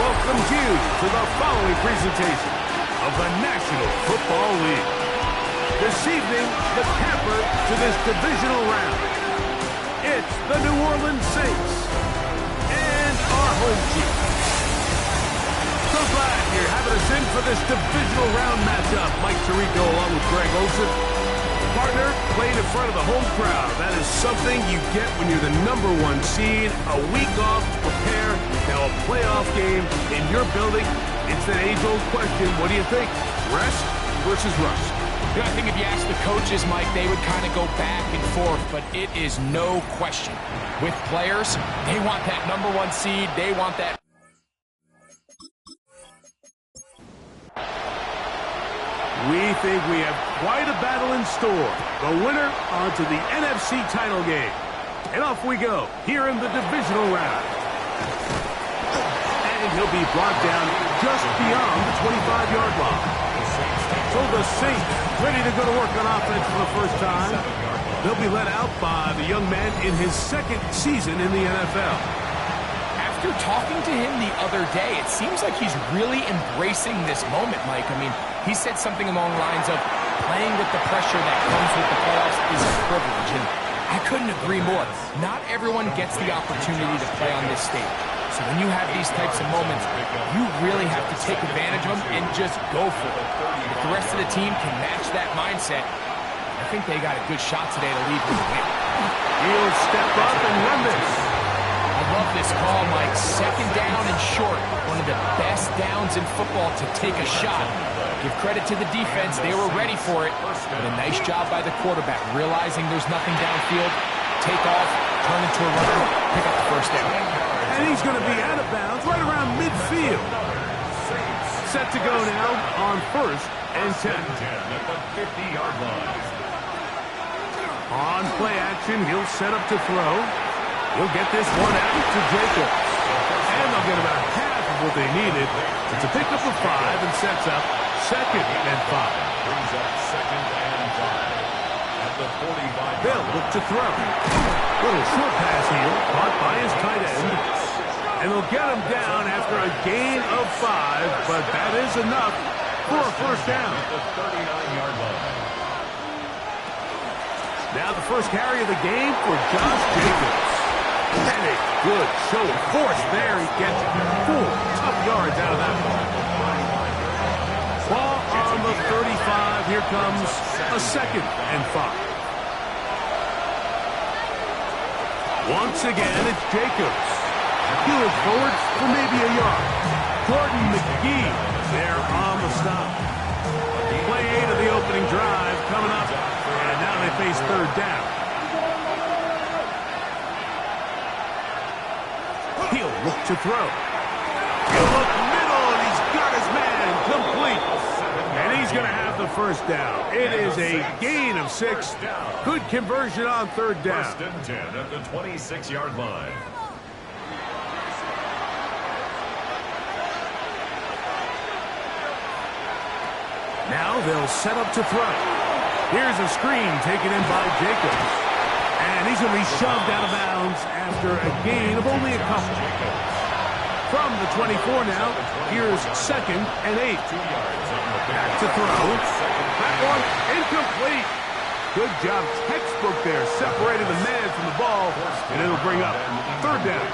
welcomes you to the following presentation of the National Football League. This evening, the capper to this divisional round. It's the New Orleans Saints and our home team. So glad you're having us in for this divisional round matchup. Mike Tirico along with Greg Olson. Partner, playing in front of the home crowd. That is something you get when you're the #1 seed. A week off to prepare. Now a playoff game in your building. It's that age-old question. What do you think? Rest versus rust? I think if you ask the coaches, Mike, they would kind of go back and forth, but it is no question. With players, they want that #1 seed. They want that. We think we have quite a battle in store. The winner onto the NFC title game. And off we go here in the divisional round. And he'll be brought down just beyond the 25-yard line. So the Saints ready to go to work on offense for the first time. They'll be led out by the young man in his second season in the NFL. After talking to him the other day, it seems like he's really embracing this moment, Mike. I mean, he said something along the lines of playing with the pressure that comes with the playoffs is a privilege, and I couldn't agree more. Not everyone gets the opportunity to play on this stage. So when you have these types of moments, you really have to take advantage of them and just go for it. If the rest of the team can match that mindset, I think they got a good shot today to lead with a win. He'll step up and run this. I love this call, Mike. Second down and short. One of the best downs in football to take a shot. Give credit to the defense. They were ready for it. But a nice job by the quarterback, realizing there's nothing downfield. Take off, turn into a runner, pick up the first down. And he's going to be out of bounds right around midfield. Set to go now on 1st and 10. At the 50-yard line. On play action, he'll set up to throw. He'll get this one out to Jacobs. And they'll get about half of what they needed. It's a pickup of 5 and sets up 2nd and 5. Brings up 2nd and 5. At the 45. They'll look to throw. Little short pass here, caught by his tight end. And they'll get him down after a gain of 5, but that is enough for a first down. At the 39-yard line. Now the first carry of the game for Josh Jacobs. And a good show of force there. He gets 4 tough yards out of that ball. Ball on the 35. Here comes a 2nd and 5. Once again, it's Jacobs. He looks forward for maybe a yard. Jordan McGee there on the stop. Play 8 of the opening drive coming up. And now they face 3rd down. He'll look to throw. He'll look middle, and he's got his man complete. And he's going to have the first down. It is a gain of 6. Good conversion on 3rd down. 1st and 10 at the 26-yard line. Now they'll set up to throw. Here's a screen taken in by Jacobs. And he's going to be shoved out of bounds after a gain of only a couple. From the 24 now, here's 2nd and 8. Back to throw. That one incomplete. Good job, textbook there, separating the man from the ball, and it'll bring up 3rd down.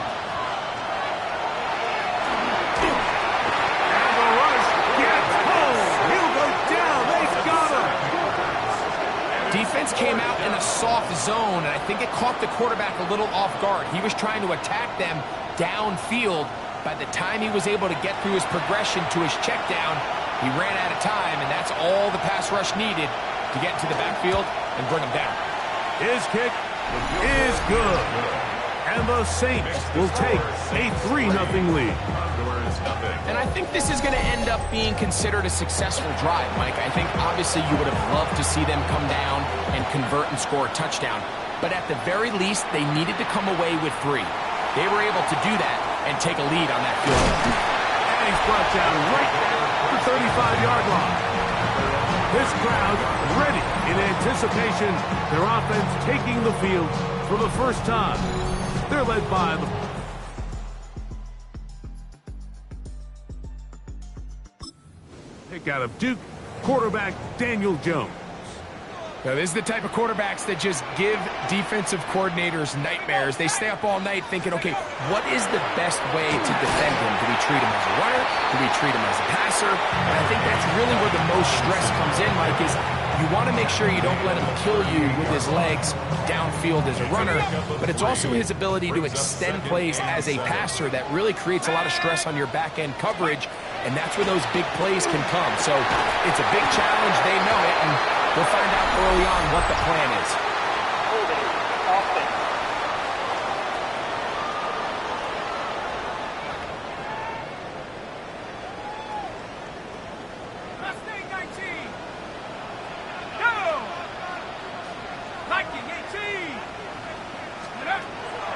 And the rush gets home. He'll go down. They've got him. Defense came out in a soft zone, and I think it caught the quarterback a little off guard. He was trying to attack them downfield. By the time he was able to get through his progression to his check down, he ran out of time, and that's all the pass rush needed to get into the backfield and bring him down. His kick is good. And the Saints will take a 3-0 lead. And I think this is going to end up being considered a successful drive, Mike. I think obviously you would have loved to see them come down and convert and score a touchdown. But at the very least, they needed to come away with 3. They were able to do that and take a lead on that field goal. And he's brought down right at the 35-yard line. This crowd ready in anticipation. Their offense taking the field for the first time. They're led by the out of Duke, quarterback Daniel Jones. Now, this is the type of quarterbacks that just give defensive coordinators nightmares. They stay up all night thinking, okay, what is the best way to defend him? Do we treat him as a runner? Do we treat him as a passer? And I think that's really where the most stress comes in, Mike, is you want to make sure you don't let him kill you with his legs downfield as a runner, but it's also his ability to extend plays as a passer that really creates a lot of stress on your back-end coverage, and that's where those big plays can come. So it's a big challenge. They know it, and we'll find out early on what the plan is.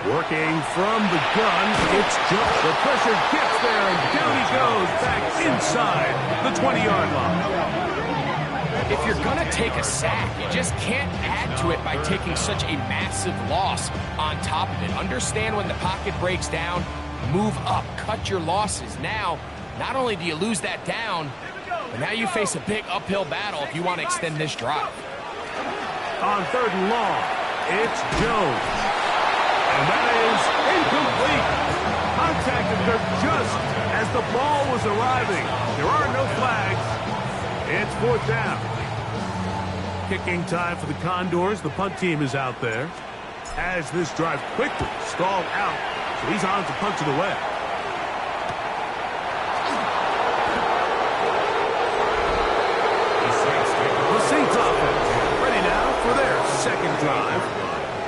Working from the gun, it's just the pressure gets there, and down he goes back inside the 20-yard line. If you're going to take a sack, you just can't add to it by taking such a massive loss on top of it. Understand when the pocket breaks down, move up, cut your losses. Now, not only do you lose that down, but now you face a big uphill battle if you want to extend this drive. On 3rd and long, it's Jones. And that is incomplete. Contact occurred just as the ball was arriving. There are no flags. It's 4th down. Kicking time for the Condors. The punt team is out there. As this drive quickly stalled out, so he's on to punt it away. The Saints offense ready now for their 2nd drive.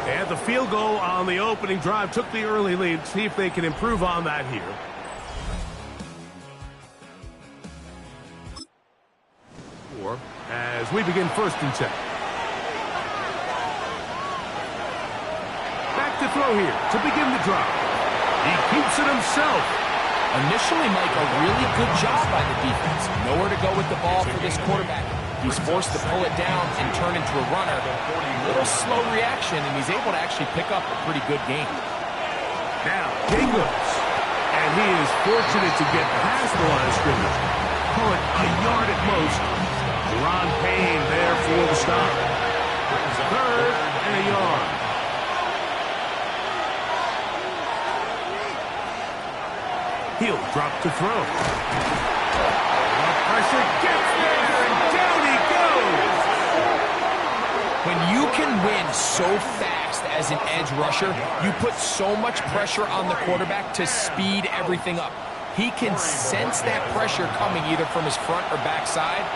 And the field goal on the opening drive took the early lead. See if they can improve on that here. As we begin 1st and 10. Back to throw here to begin the drive. He keeps it himself. Initially, Mike, a really good job by the defense. Nowhere to go with the ball for this quarterback. He's forced to pull it down and turn into a runner. A little slow reaction, and he's able to actually pick up a pretty good game. Now, Jacobs. And he is fortunate to get past the line of scrimmage. Call it a yard at most. Ron Payne there for the stop. 3rd and a yard. He'll drop to throw. The pressure gets there, and down he goes. When you can win so fast as an edge rusher, you put so much pressure on the quarterback to speed everything up. He can sense that pressure coming either from his front or back side.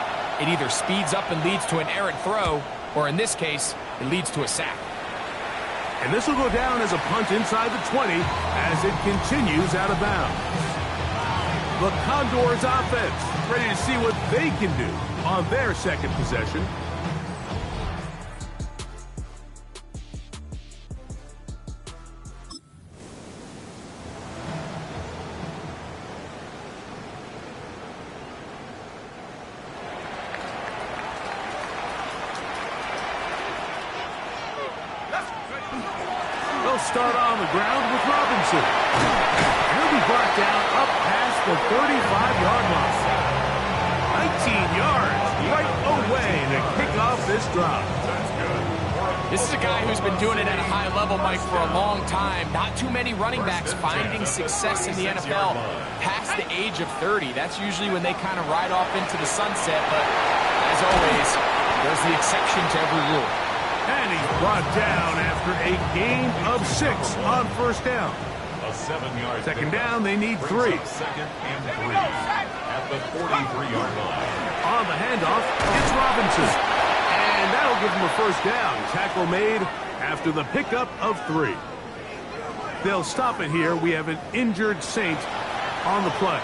It either speeds up and leads to an errant throw, or in this case, it leads to a sack. And this will go down as a punt inside the 20 as it continues out of bounds. The Condors offense ready to see what they can do on their 2nd possession. They'll start on the ground with Robinson. He'll be brought down up past the 35-yard line. 19 yards right away to kick off this drive. This is a guy who's been doing it at a high level, Mike, for a long time. Not too many running backs finding success in the NFL past the age of 30. That's usually when they kind of ride off into the sunset, but as always, there's the exception to every rule. And he's brought down after a gain of 6 on 1st down. A 7-yard 2nd down, they need 3. 2nd and 3 at the 43-yard line. On the handoff, it's Robinson. And that'll give him a 1st down. Tackle made after the pickup of 3. They'll stop it here. We have an injured Saint on the play.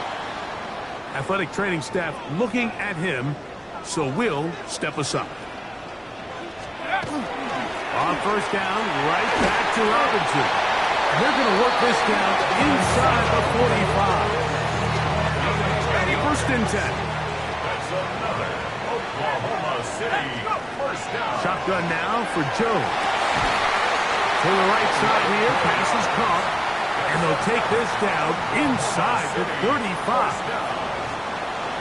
Athletic training staff looking at him, so we'll step aside. On 1st down, right back to Robinson. They're going to work this down inside the 45. 1st and 10. That's another Oklahoma City 1st down. Shotgun now for Jones. To the right side here, pass is caught. And they'll take this down inside the 35.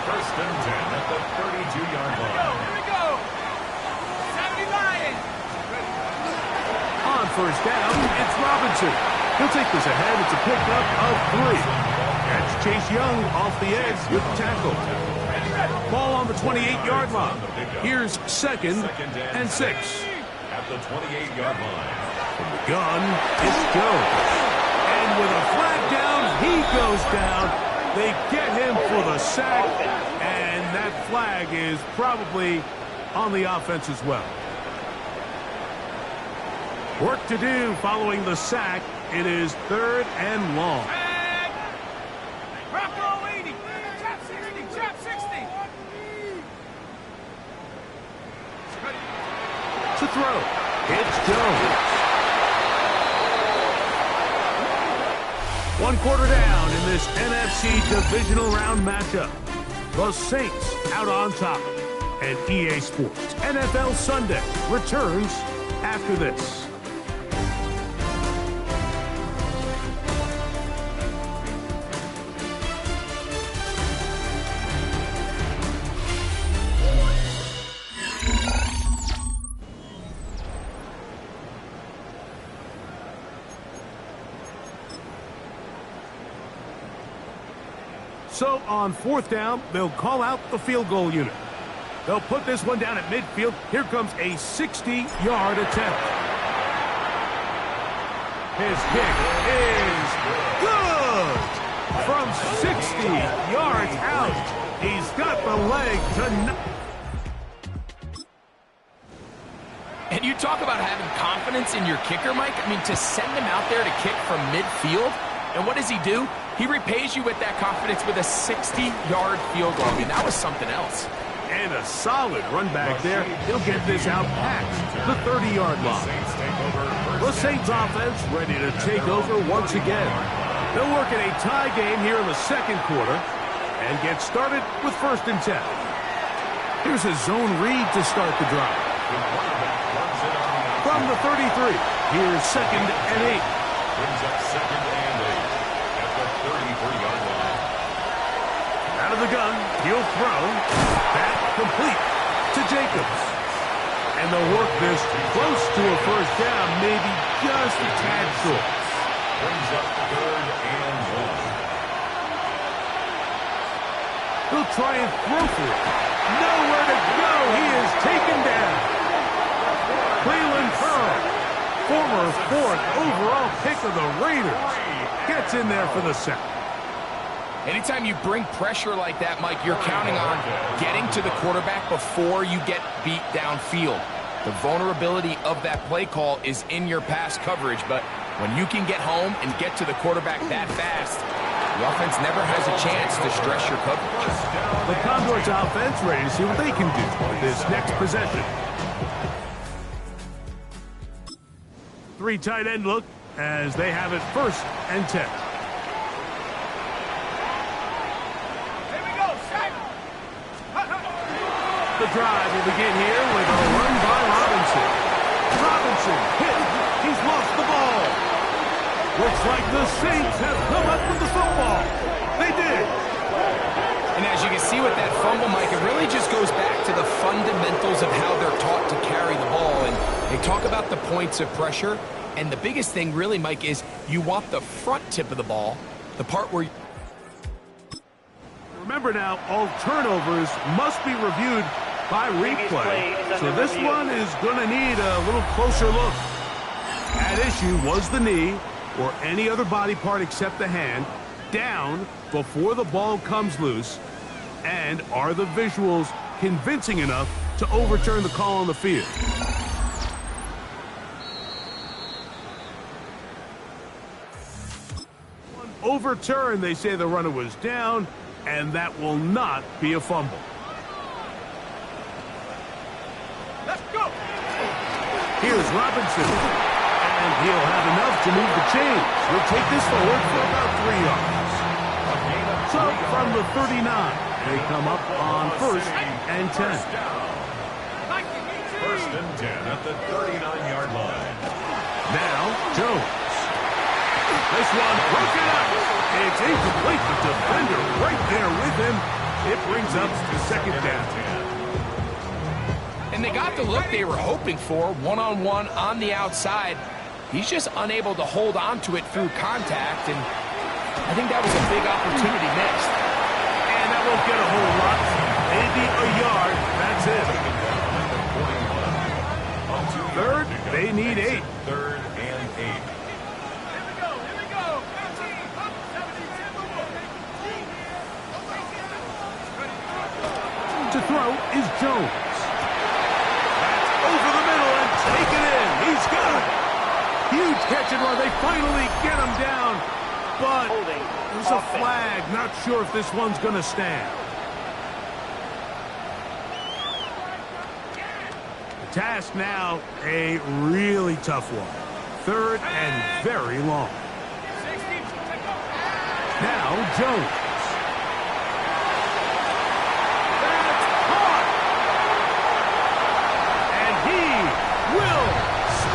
First and 10 at the 32-yard line. Here we go. 70 Lions. On first down, it's Robinson. He'll take this ahead. It's a pickup of 3. That's Chase Young off the edge with the tackle. Ball on the 28-yard line. Here's second and 6. At the 28-yard line. From the gun, it's Jones. And with a flag down, he goes down. They get him for the sack, and that flag is probably on the offense as well. Work to do following the sack. It is 3rd and long. Drop 80. Drop 60. Drop 60. To throw, it's Jones. 1 quarter down in this NFC Divisional Round matchup. The Saints out on top. And EA Sports NFL Sunday returns after this. So on 4th down, they'll call out the field goal unit. They'll put this one down at midfield. Here comes a 60-yard attempt. His kick is good! From 60 yards out, he's got the leg to... And you talk about having confidence in your kicker, Mike. I mean, to send him out there to kick from midfield, and what does he do? He repays you with that confidence with a 60-yard field goal. I mean, that was something else. And a solid run back there. He'll get this out past the 30-yard line. The Saints offense ready to take over once again. They'll work in a tie game here in the 2nd quarter and get started with 1st and 10. Here's a zone read to start the drive. From the 33, here's 2nd and 8. Brings up 2nd and 8 at the 33-yard line. Out of the gun, he'll throw. That complete to Jacobs. And they'll work this close to a 1st down, maybe just a tad short. Brings up 3rd and 1. He'll try and throw for it. Nowhere to go. He is taken down. Cleveland Pearl, former 4th overall pick of the Raiders, gets in there for the sack. Anytime you bring pressure like that, Mike, you're counting on getting to the quarterback before you get beat downfield. The vulnerability of that play call is in your pass coverage, but when you can get home and get to the quarterback that fast, the offense never has a chance to stress your coverage. The Condors offense ready to see what they can do with this next possession. 3 tight end look as they have it 1st and 10. The drive will begin here with a run by Robinson. Robinson hit. He's lost the ball. Looks like the Saints have come up with the football. They did. And as you can see with that fumble, Mike, it really just goes back to the fundamentals of how they're taught to carry the ball. And they talk about the points of pressure. And the biggest thing really, Mike, is you want the front tip of the ball, the part where... Remember now, all turnovers must be reviewed by replay. So this one is going to need a little closer look. At issue was the knee or any other body part except the hand down before the ball comes loose. And are the visuals convincing enough to overturn the call on the field? Overturned, they say the runner was down, and that will not be a fumble. Let's go! Here's Robinson, and he'll have enough to move the chains. He'll take this forward for about 3 yards. So from the 39, they come up on 1st and 10. 1st and 10 at the 39-yard line. Now, Jones. This one broken up. It's incomplete. The defender right there with him. It brings up the second down. And they got the look they were hoping for, one-on-one on the outside. He's just unable to hold on to it through contact, and I think that was a big opportunity missed. And that won't get a whole lot. Maybe a yard. That's it. Third, they need 8. Third and 8. To throw is Jones. That's over the middle and taken in. He's got it. Huge catch and run. They finally get him down. But there's a flag. Not sure if this one's going to stand. The task now, a really tough one. Third and very long. Now Jones.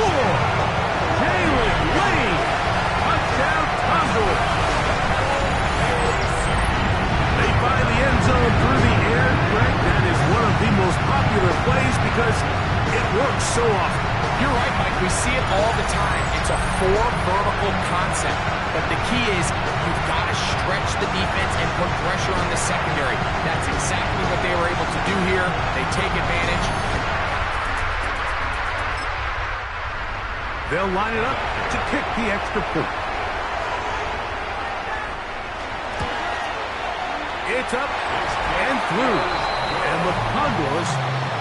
Daylen Ballew, touchdown Condors. They find the end zone through the air. Greg, that is one of the most popular plays because it works so often. You're right, Mike. We see it all the time. It's a 4 vertical concept. But the key is you've got to stretch the defense and put pressure on the secondary. That's exactly what they were able to do here. They take advantage. They'll line it up to kick the extra point. It's up and through. And the Condors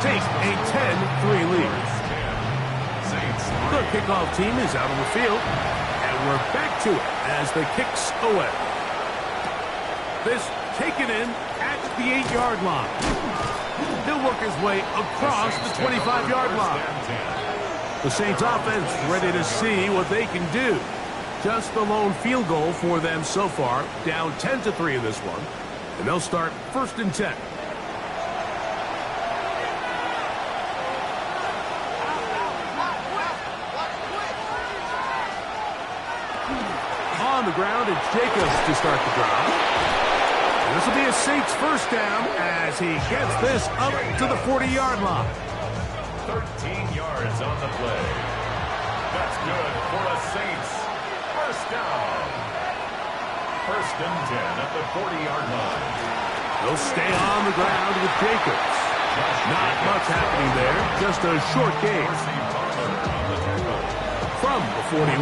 take a 10-3 lead. The kickoff team is out on the field. And we're back to it as the kicks away. This taken in at the 8-yard line. He'll work his way across the 25-yard line. The Saints offense ready to see what they can do. Just the lone field goal for them so far, down 10-3 in this one. And they'll start 1st and 10. On the ground, it's Jacobs to start the drive. And this will be a Saints first down as he gets this up to the 40-yard line. 13 yards on the play. That's good for the Saints. First down. 1st and 10 at the 40-yard line. They'll stay on the ground with Jacobs. Not much happening there. Just a short game. From the 41,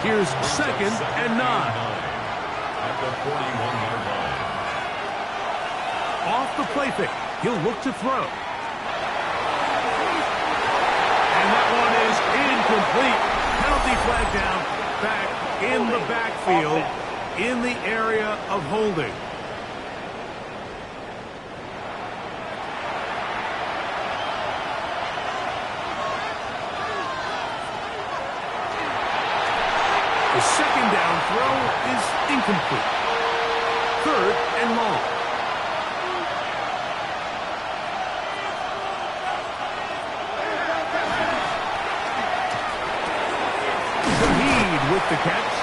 here's 2nd and 9. At the 41-yard line. Off the play fake, he'll look to throw. And that one is incomplete. Penalty flag down, back in the backfield, in the area of holding. The 2nd down throw is incomplete. 3rd and long. With the catch,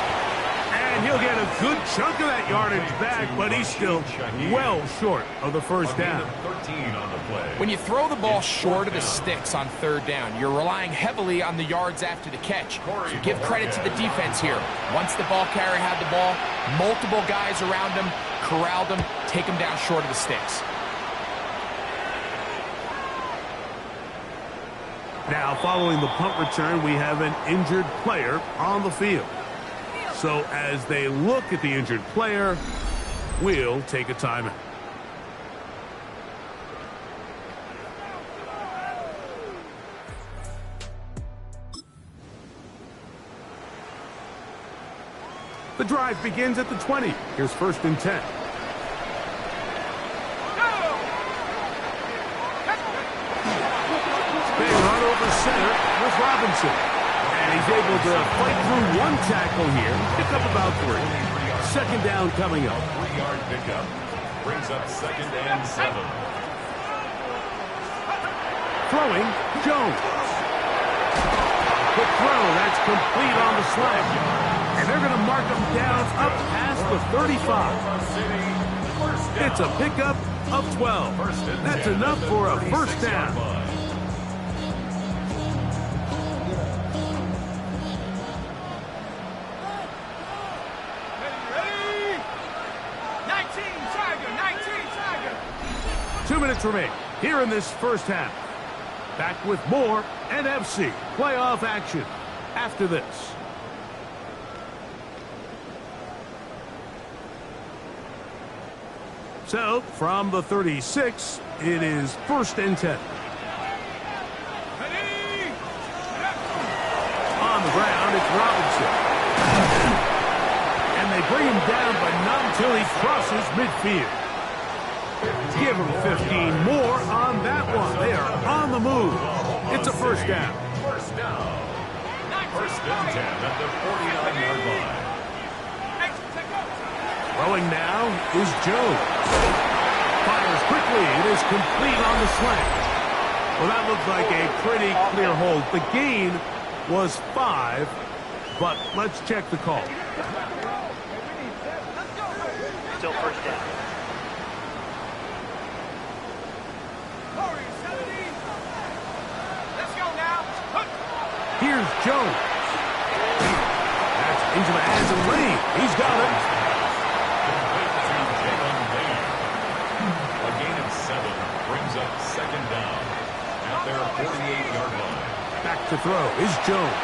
and he'll get a good chunk of that yardage back, but he's still well short of the first down. 13 on the play. When you throw the ball short of the sticks on 3rd down, you're relying heavily on the yards after the catch. So give credit to the defense here. Once the ball carrier had the ball, multiple guys around him, corralled him, take him down short of the sticks. Now, following the punt return, we have an injured player on the field. So as they look at the injured player, we'll take a timeout. The drive begins at the 20. Here's 1st and 10. They run over center with Robinson. And he's able to fight through one tackle here. Pick up about 3. 2nd down coming up. 3-yard pickup. Brings up 2nd and 7. Throwing, Jones. The throw, that's complete on the slant. And they're going to mark him down up past the 35. It's a pickup of 12. That's enough for a first down. Ready? 19 Tiger. 2 minutes remain here in this first half. Back with more NFC playoff action after this. So, from the 36, it is 1st and 10. On the ground, it's Robinson. And they bring him down, but not until he crosses midfield. Give him 15 more on that one. They are on the move. It's a first down. First down. 1st and 10 at the 49-yard line. Throwing now is Jones. Fires quickly. It is complete on the slant. Well, that looked like a pretty clear hold. The gain was 5, but let's check the call. Still first down. Let's go now. Here's Jones. That's into the hands of Lane. He's got it. A gain of 7 brings up 2nd down at their 48-yard line. Back to throw is Jones.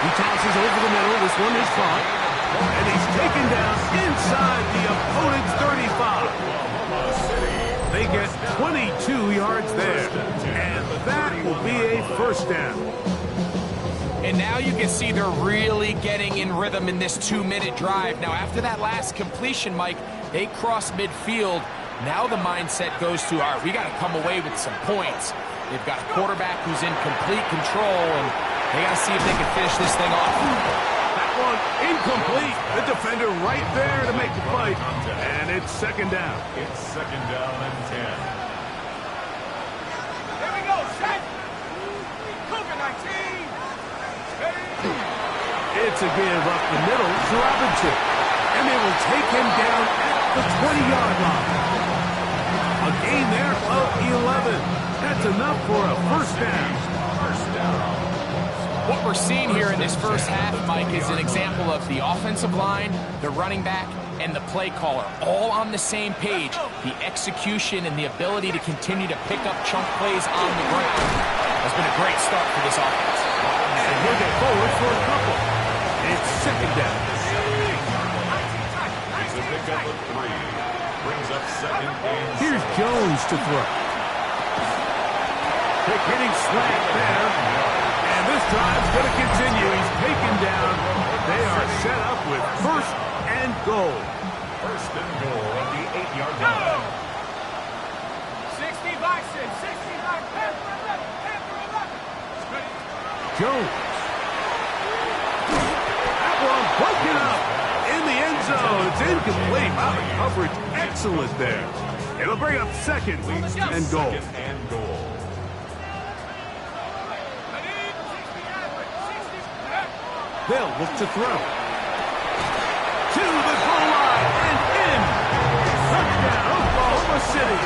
He tosses over the middle. This one is caught. And he's taken down inside the opponent's 35. They get 22 yards there. And that will be a first down. And now you can see they're really getting in rhythm in this 2-minute drive. Now, after that last completion, Mike, they cross midfield. Now the mindset goes to, all right, we got to come away with some points. They've got a quarterback who's in complete control, and they got to see if they can finish this thing off. That one incomplete. The defender right there to make the fight. And it's 2nd down. It's 2nd down and 10. Here we go. Set. Cougar 19. It's a give up the middle to Robinson. And they will take him down at the 20-yard line. A gain there of 11. That's enough for a first down. First down. What we're seeing here in this first half, Mike, is an example of the offensive line, the running back, and the play caller all on the same page. The execution and the ability to continue to pick up chunk plays on the ground has been a great start for this offense. And he'll get forward for a couple. It's 2nd down. It's a pickup of 3. Brings up 2nd and 7. Here's Jones to throw. Quick hitting slant there. And this drive's going to continue. He's taken down. They are set up with 1st and goal. 1st and goal at the 8-yard line. 60 Bison. 60 Bison. Jones. That one broken up in the end zone. It's incomplete. Wow, the coverage excellent there. It'll bring up 2nd and goal. 2nd and goal. They'll look to throw. To the goal line and in. Touchdown, Oklahoma City.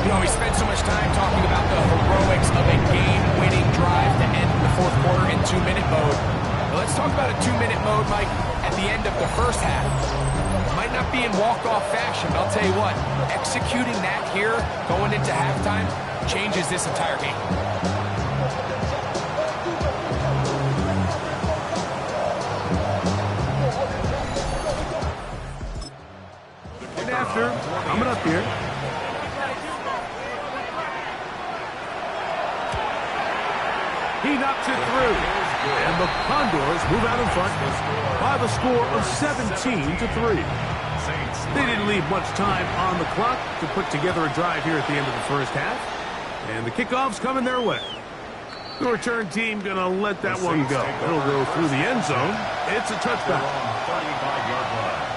You know, we spent so much time talking about the heroics of a game-winning drive to end the 4th quarter in 2-minute mode. But let's talk about a 2-minute mode, Mike, at the end of the first half. Might not be in walk-off fashion, but I'll tell you what, executing that here, going into halftime, changes this entire game. And after, coming up here. He knocks it through. And the Condors move out in front by the score of 17-3. They didn't leave much time on the clock to put together a drive here at the end of the first half. And the kickoff's coming their way. The return team going to let that one go. It'll go through the end zone. It's a touchdown. 35-yard line.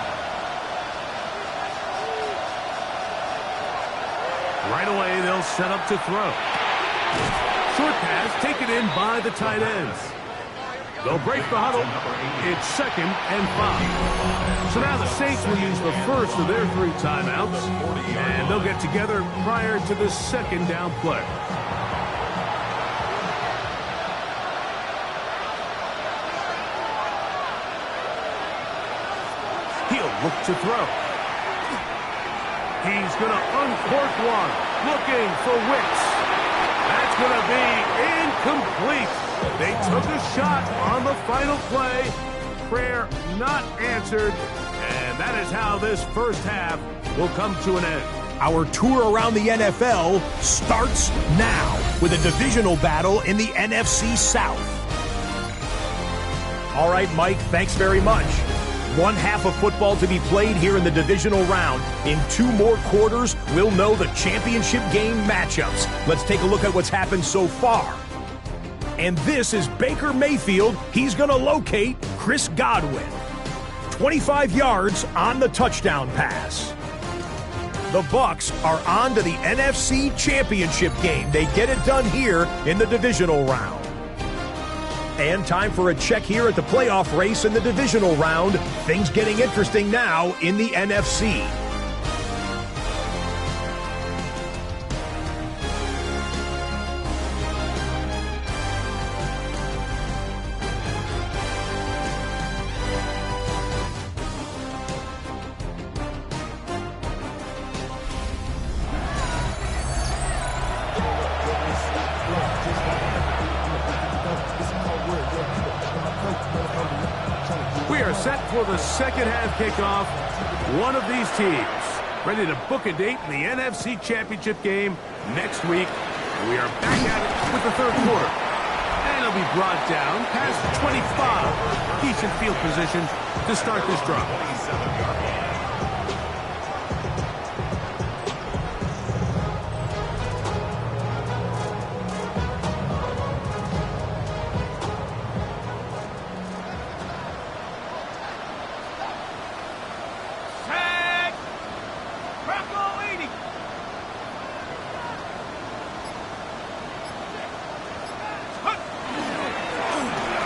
Right away, they'll set up to throw. Short pass taken in by the tight ends. They'll break the huddle. It's 2nd and 5. So now the Saints will use the first of their 3 timeouts, and they'll get together prior to the 2nd down play. He'll look to throw. He's going to uncork one, looking for Wicks. That's going to be incomplete. They took a shot on the final play. Prayer not answered. And that is how this first half will come to an end. Our tour around the NFL starts now with a divisional battle in the NFC South. All right, Mike, thanks very much. One half of football to be played here in the divisional round. In 2 more quarters, we'll know the championship game matchups. Let's take a look at what's happened so far. And this is Baker Mayfield. He's going to locate Chris Godwin. 25 yards on the touchdown pass. The Bucs are on to the NFC Championship game. They get it done here in the divisional round. And time for a check here at the playoff race in the divisional round. Things getting interesting now in the NFC. We are set for the second half kickoff. One of these teams ready to book a date in the NFC Championship game next week. We are back at it with the third quarter. And it'll be brought down past 25. Decent field position to start this drive.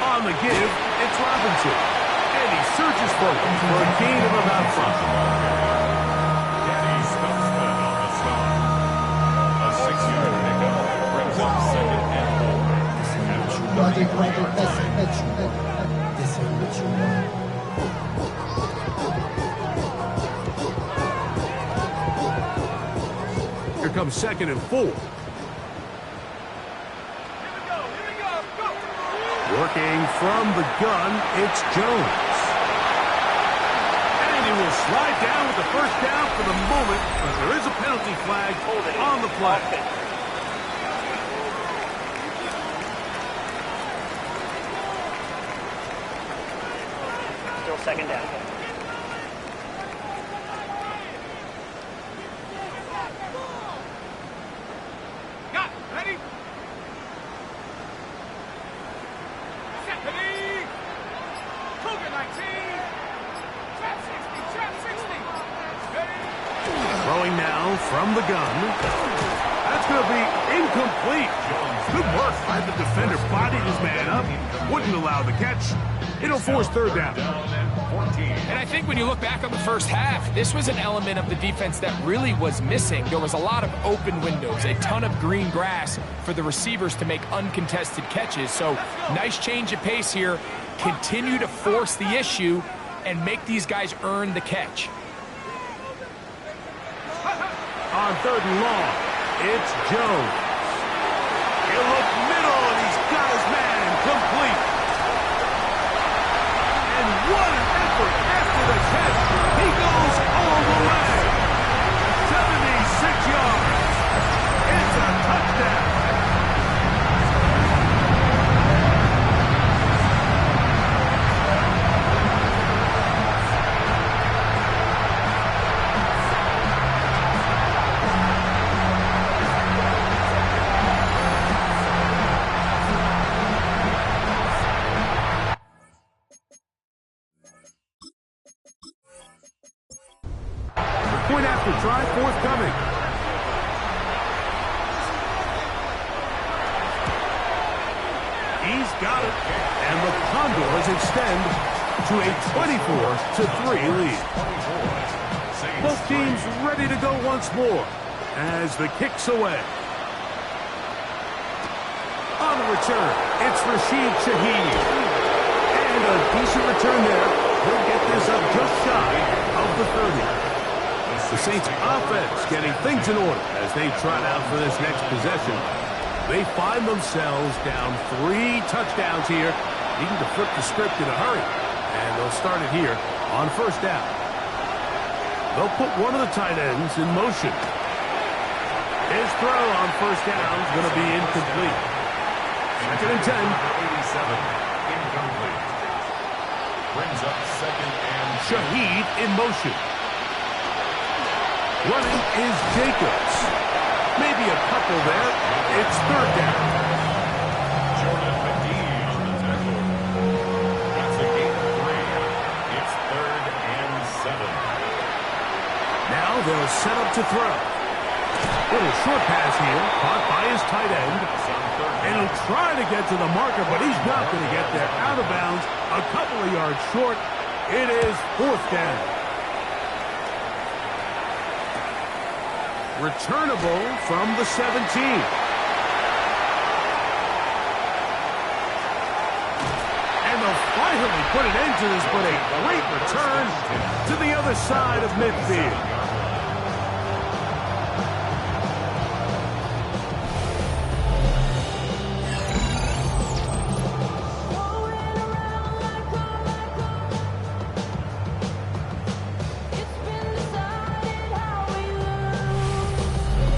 On the give, it's Robinson. And he searches for it for a gain of about 5. He stuffs that on the stop. A 6-yard pickup brings up 2nd and 4. Here comes 2nd and 4. Working from the gun, it's Jones. And he will slide down with the first down for the moment, but there is a penalty flag on the play. Still 2nd down. Ready? Cougar 19. Trap 60. Throwing now from the gun. That's going to be incomplete. Good work by the defender. Bodied his man up. Wouldn't allow the catch. It'll force 3rd down. And I think when you look back on the first half, this was an element of the defense that really was missing. There was a lot of open windows, a ton of green grass for the receivers to make uncontested catches. So nice change of pace here. Continue to force the issue and make these guys earn the catch. On 3rd and long, it's Jones. He'll look middle, and he's got his man complete. And what an effort after the catch. He goes all the way. 76 yards. It's a touchdown. He's got it. And the Condors extend to a 24-3 lead. Both teams ready to go once more as the kick's away. On the return, it's Rashid Shaheed. And a decent return there. He'll get this up just shy of the 30. The Saints offense getting things in order as they trot out for this next possession. They find themselves down 3 touchdowns here, needing to flip the script in a hurry. And they'll start it here on first down. They'll put one of the tight ends in motion. His throw on first down is going to be incomplete. Second and 10. 87, incomplete. Brings up second and Shaheed in motion. Running is Jacobs. Maybe a couple there. It's third down. Jordan McGee on the tackle. That's a gain of 3. It's third and 7. Now they'll set up to throw. Little short pass here, caught by his tight end. And he'll try to get to the marker, but he's not going to get there. Out of bounds, a couple of yards short. It is fourth down. Returnable from the 17. And they'll finally put an end to this, but a great return to the other side of midfield.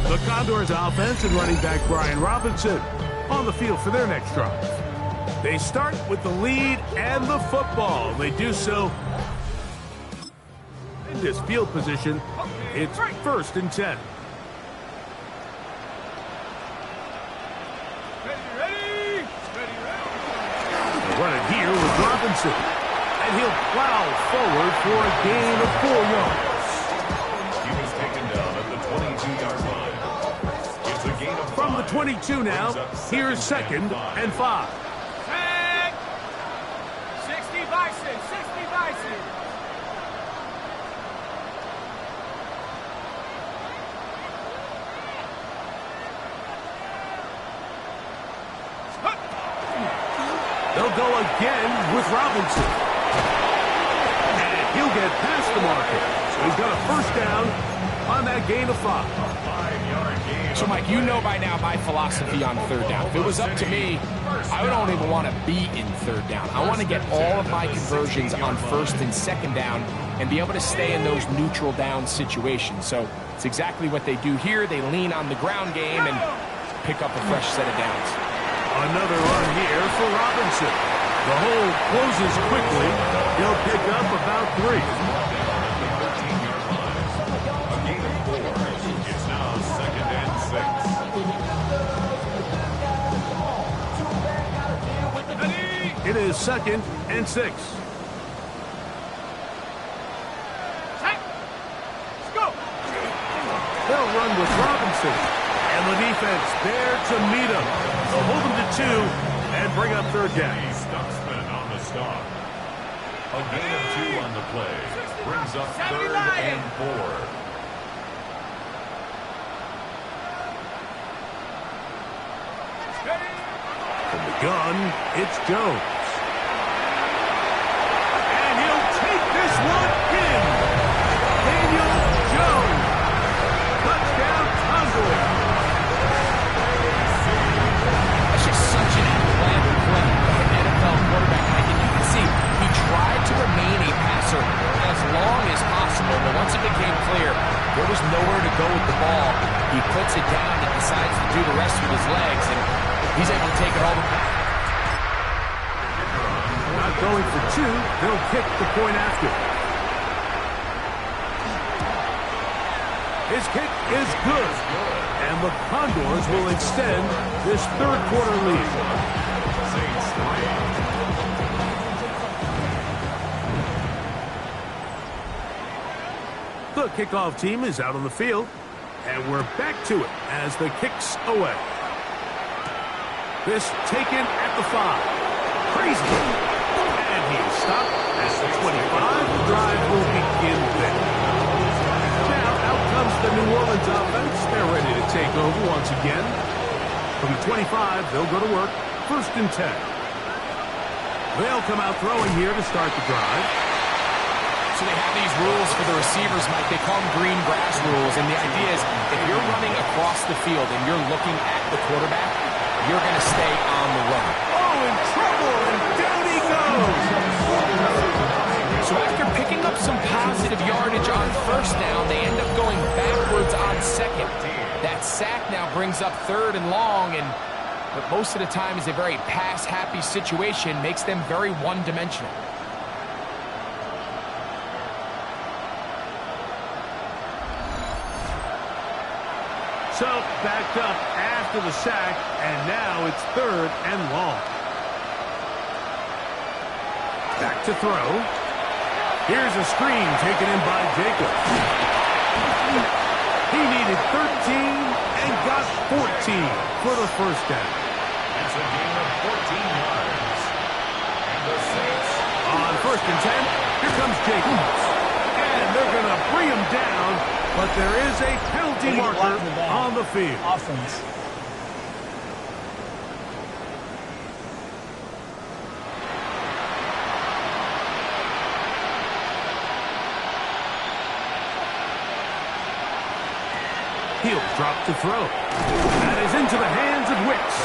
The Condors offense and running back Brian Robinson on the field for their next drive. They start with the lead and the football. They do so in this field position. It's first and 10. They run it here with Robinson. And he'll plow forward for a gain of 4 yards. He was taken down at the 22-yard line. It's a gain of 5. From the 22 now, here's second and 5. 60 Bison, 60 Bison. They'll go again with Robinson. And he'll get past the marker. So he's got a first down on that gain of 5. 5-yard gain. So, Mike, you know by now my philosophy on third down. If it was up to me, I don't even want to be in third down. I want to get all of my conversions on first and second down and be able to stay in those neutral down situations. So it's exactly what they do here. They lean on the ground game and pick up a fresh set of downs. Another run here for Robinson. The hole closes quickly. He'll pick up about 3. A gain of 4. It's now second and 6. It is second and 6. Let's go. They'll run with Robinson. And the defense there to meet him. They'll hold him to 2 and bring up third down. Stuxman on the stop. A gain of 2 on the play. Brings up third and 4. From the gun, it's Jones. And he'll take this one in. Daniel Jones. Touchdown, Condors. That's just such an athletic play by an NFL quarterback. Mike, and you can see he tried to remain a passer as long as possible, but once it became clear there was nowhere to go with the ball, he puts it down and decides to do the rest with his legs, and he's able to take it all the way. Not going for 2. They'll kick the point after. His kick is good. And the Condors will extend this third quarter lead. Saints 3. The kickoff team is out on the field. And we're back to it as the kick's away. This taken at the 5. crazy. And he is stopped at the 25. The drive will begin there. Now, out comes the New Orleans offense. They're ready to take over once again. From the 25, they'll go to work. 1st and 10. They'll come out throwing here to start the drive. So they have these rules for the receivers, Mike. They call them green grass rules. And the idea is if you're running across the field and you're looking at the quarterback, you're going to stay on the run. Oh, in trouble, and down he goes. So after picking up some positive yardage on 1st down, they end up going backwards on 2nd. That sack now brings up 3rd and long, and but most of the time is a very pass-happy situation, makes them very one-dimensional. So, backed up after the sack, and now it's 3rd and long. Back to throw. Here's a screen taken in by Jacobs. He needed 13 and got 14 for the 1st down. It's a gain of 14 yards. And the Saints On 1st and 10, here comes Jacobs. And they're going to bring him down, but there is a penalty marker on the field. Offense. He'll drop to throw. That is into the hands of Wicks.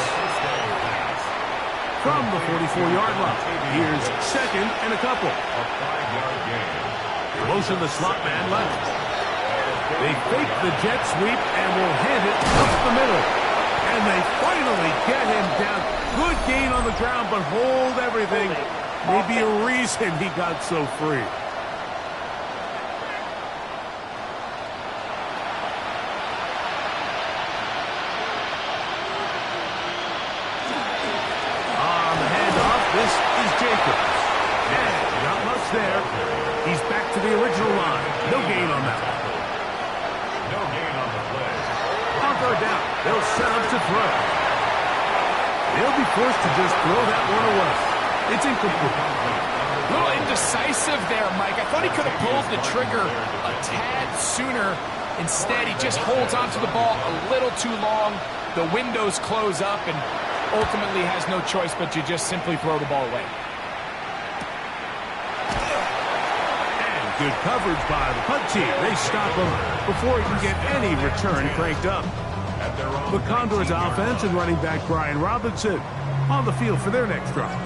From the 44-yard line, here's 2nd and a couple. a 5-yard gain. Motion the slot man left. They fake the jet sweep and will hand it up the middle. And they finally get him down. Good gain on the ground, but hold everything. Maybe a reason he got so free. On the handoff, this is Jacobs. And not much there. He's back to the original line. No gain on that. No gain on the play. On 3rd down, they'll set up to throw. They'll be forced to just throw that one away. It's incomplete. A little indecisive there, Mike. I thought he could have pulled the trigger a tad sooner. Instead, he just holds onto the ball a little too long. The windows close up and ultimately has no choice but to just simply throw the ball away. Good coverage by the punt team. They stop him before he can get any return cranked up. The Condors offense and running back Brian Robinson on the field for their next drive.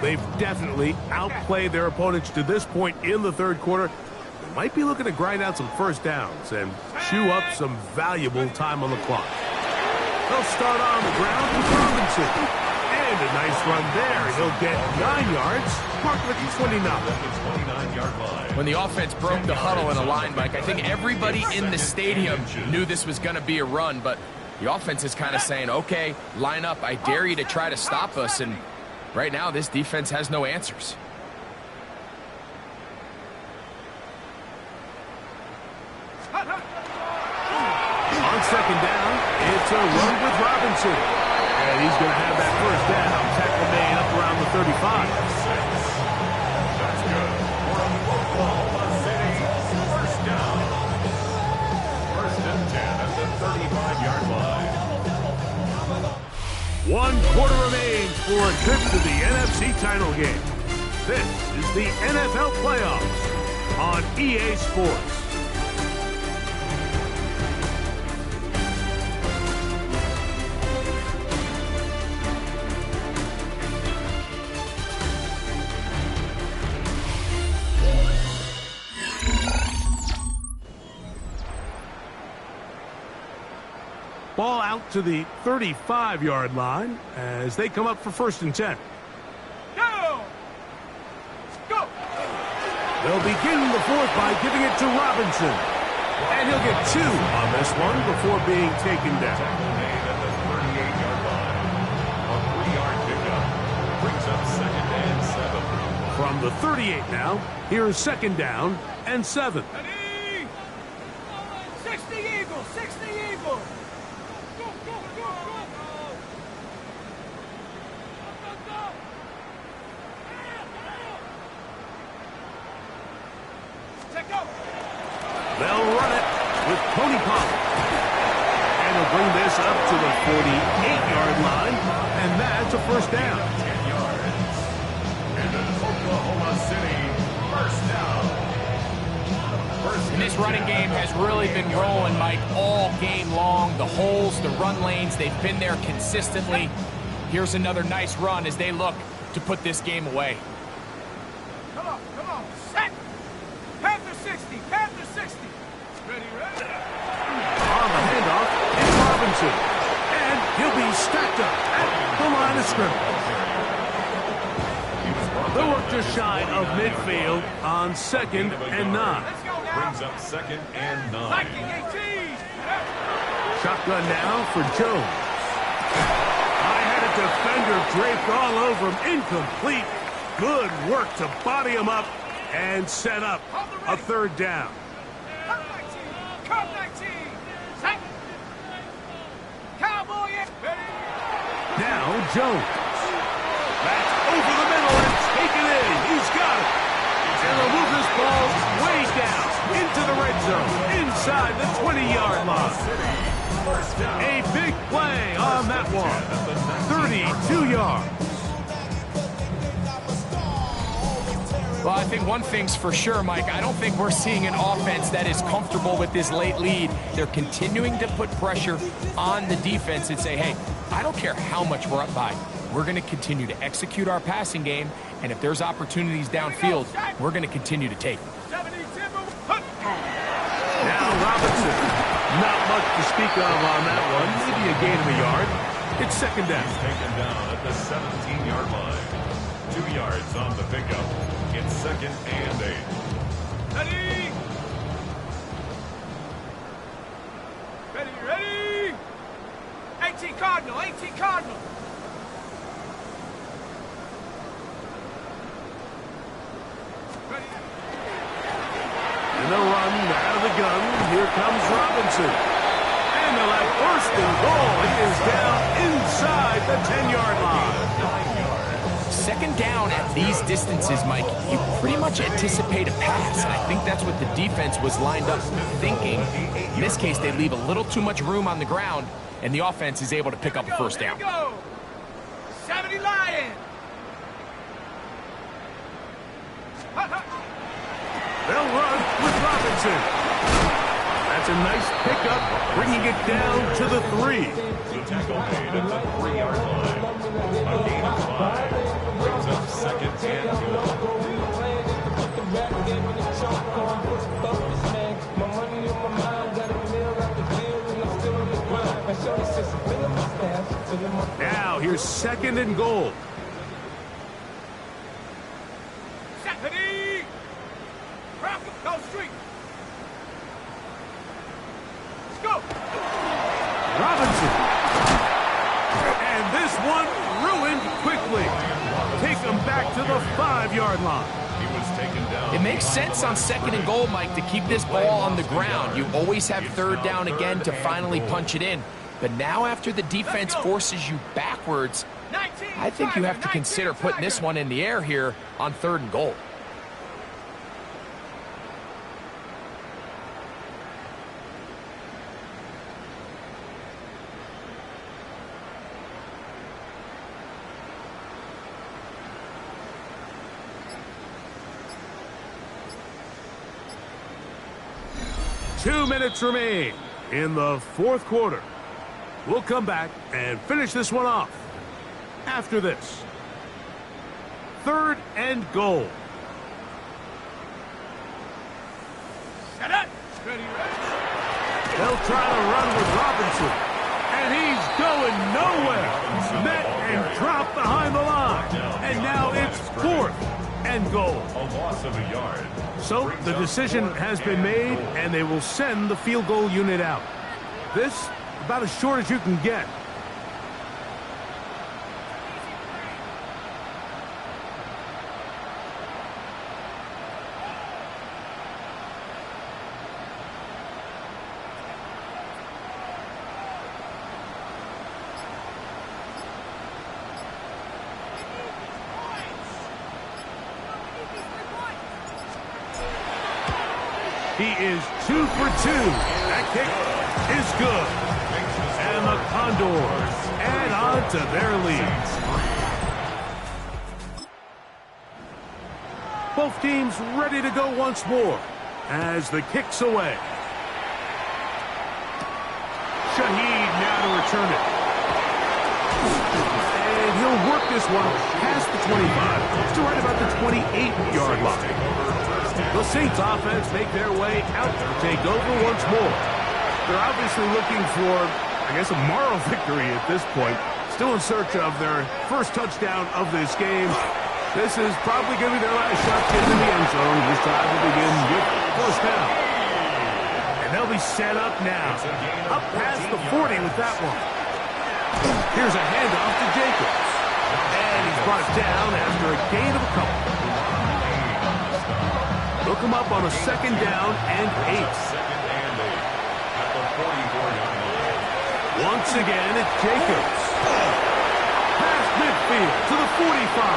They've definitely outplayed their opponents to this point in the 3rd quarter. They might be looking to grind out some 1st downs and chew up some valuable time on the clock. They'll start on the ground with Robinson. And a nice run there. He'll get 9 yards. Mark with the 29. 29-yard line. When the offense broke the huddle in a line, Mike, I think everybody in the stadium knew this was going to be a run, but the offense is kind of saying, okay, line up. I dare you to try to stop us, and right now this defense has no answers. On 2nd down, it's a run with Robinson. And he's going to have that 1st down. Tackle made up around the 35. That's good. For Oklahoma City, 1st down. 1st and 10 at the 35-yard line. 1 quarter remains for a trip to the NFC title game. This is the NFL playoffs on EA Sports. Ball out to the 35-yard line as they come up for 1st and 10. Go! Go! They'll begin the 4th by giving it to Robinson. And he'll get 2 on this one before being taken down. Made at the 38-yard line. A 3-yard pickup brings up 2nd and 7. From the 38 now, here is 2nd down and 7. Ready? 60 Eagles! 60 Eagles! Go, go, go, go! Go, go, go! They'll run it with Tony Pollard. And they'll bring this up to the 48-yard line, and that's a first down. 10 yards. And an Oklahoma City first down. And this running game has really been rolling, Mike, all game long. The holes, the run lanes, they've been there consistently. Here's another nice run as they look to put this game away. Come on, set. Panther 60, Panther 60. Ready. On the handoff, it's Robinson. And he'll be stacked up at the line of scrimmage. They'll work just shy of midfield on 2nd and 9. Brings up 2nd and 9. Viking 18. Shotgun now for Jones. I had a defender draped all over him. Incomplete. Good work to body him up and set up a 3rd down. Come 19. Set. Cowboy. Ready. Now Jones. That's over the middle and taken in. He's got it. And they'll move this ball way down into the red zone, inside the 20-yard line. A big play on that one. 32 yards. Well, I think one thing's for sure, Mike. I don't think we're seeing an offense that is comfortable with this late lead. They're continuing to put pressure on the defense and say, hey, I don't care how much we're up by. We're going to continue to execute our passing game, and if there's opportunities downfield, we're going to continue to take them. Now Robinson. Not much to speak of on that one. Maybe a gain of a yard. It's 2nd down. He's taken down at the 17-yard line. 2 yards on the pickup. It's 2nd and 8. Ready. 18 Cardinal. And they'll run out of the gun. Here comes Robinson. And they'll have 1st and goal. He is down inside the 10-yard line. 2nd down at these distances, Mike, you pretty much anticipate a pass. And I think that's what the defense was lined up thinking. In this case, they leave a little too much room on the ground, and the offense is able to pick up a 1st down. 70 Lion. They'll run with Robinson. That's a nice pickup, bringing it down to the 3. The tackle made at the 3-yard line. A gain of 5. Brings up 2nd and goal. Now here's 2nd and goal. Ready. Go street. Let's go. Robinson. And this one ruined quickly. Take them back to the 5-yard line. He was taken down. It makes sense on 2nd and goal, Mike, to keep this ball on the ground. You always have 3rd down again to finally punch it in. But now after the defense forces you backwards, I think you have to consider putting this one in the air here on 3rd and goal. Two minutes remain in the 4th quarter. We'll come back and finish this one off after this. 3rd and goal. Set up. Ready. They'll try to run with Robinson. And he's going nowhere. Met and dropped behind the line. And now it's 4th and goal. A loss of a yard. So the decision has been made, and they will send the field goal unit out. This, about as short as you can get. He is 2 for 2. That kick is good. And the Condors add on to their lead. Both teams ready to go once more as the kick's away. Shaheed now to return it. And he'll work this one past the 25 to right about the 28-yard line. The Saints offense make their way out to take over once more. They're obviously looking for, I guess, a moral victory at this point. Still in search of their first touchdown of this game. This is probably going to be their last shot to get in the end zone. This time will begin with first down. And they'll be set up now. Up past the 40 with that one. Here's a handoff to Jacobs. And he's brought down after a gain of a couple. Look him up on a second down and 8. Once again, it's Jacobs. Past midfield to the 45.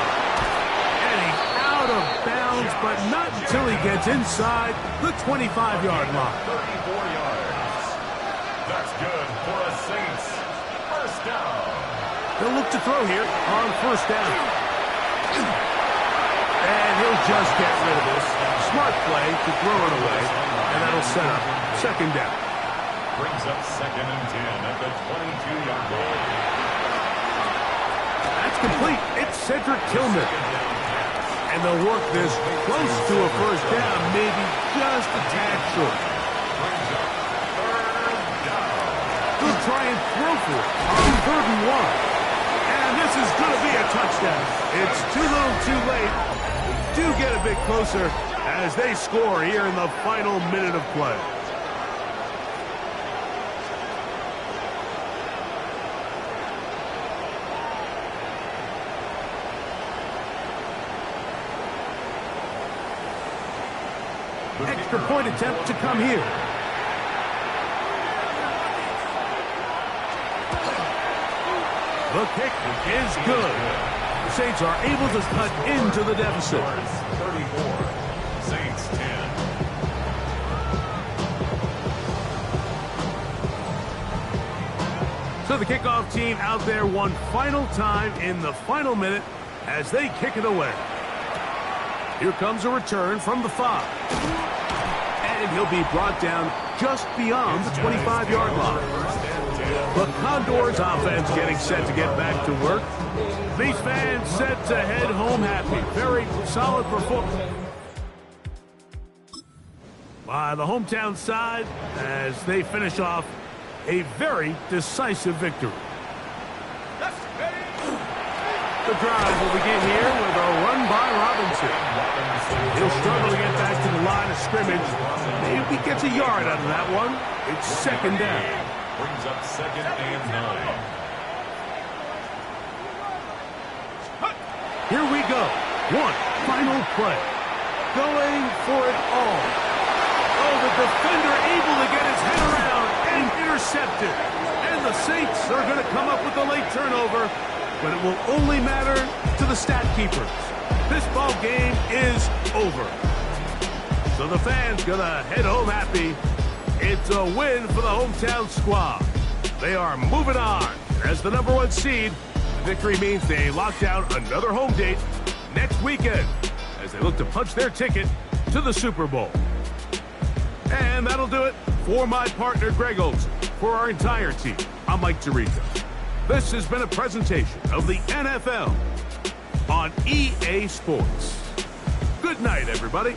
And he's out of bounds, but not until he gets inside the 25-yard line. 34 yards. That's good for a Saints. First down. They'll look to throw here on first down. And he'll just get rid of this. Smart play to throw it away, and that'll set up second down. Brings up 2nd and 10 at the 22-yard line. That's complete. It's Cedric Tillman. And they'll work this close to a first down, maybe just a tad short. They'll try and throw for it on 3rd and 1. And this is going to be a touchdown. It's too little too late. Do get a bit closer as they score here in the final minute of play. Extra point attempt to come here. The kick is good. The Saints are able to cut into the deficit. 34. Saints 10. So the kickoff team out there one final time in the final minute as they kick it away. Here comes a return from the 5. And he'll be brought down just beyond the 25-yard line. The Condors offense getting set to get back to work. These fans set to head home happy. Very solid performance by the hometown side as they finish off a very decisive victory. The drive will begin here with a run by Robinson. He'll struggle to get back to the line of scrimmage. Maybe he gets a yard out of that one. It's second down. Brings up 2nd and 9. Here we go. One final play. Going for it all. Oh, the defender able to get his head around and intercepted. And the Saints are going to come up with a late turnover. But it will only matter to the stat keepers. This ball game is over. So the fans gonna head home happy. It's a win for the hometown squad. They are moving on. As the #1 seed, victory means they lock down another home date next weekend as they look to punch their ticket to the Super Bowl. And that'll do it for my partner, Greg Olson. For our entire team, I'm Mike Tirico. This has been a presentation of the NFL on EA Sports. Good night, everybody.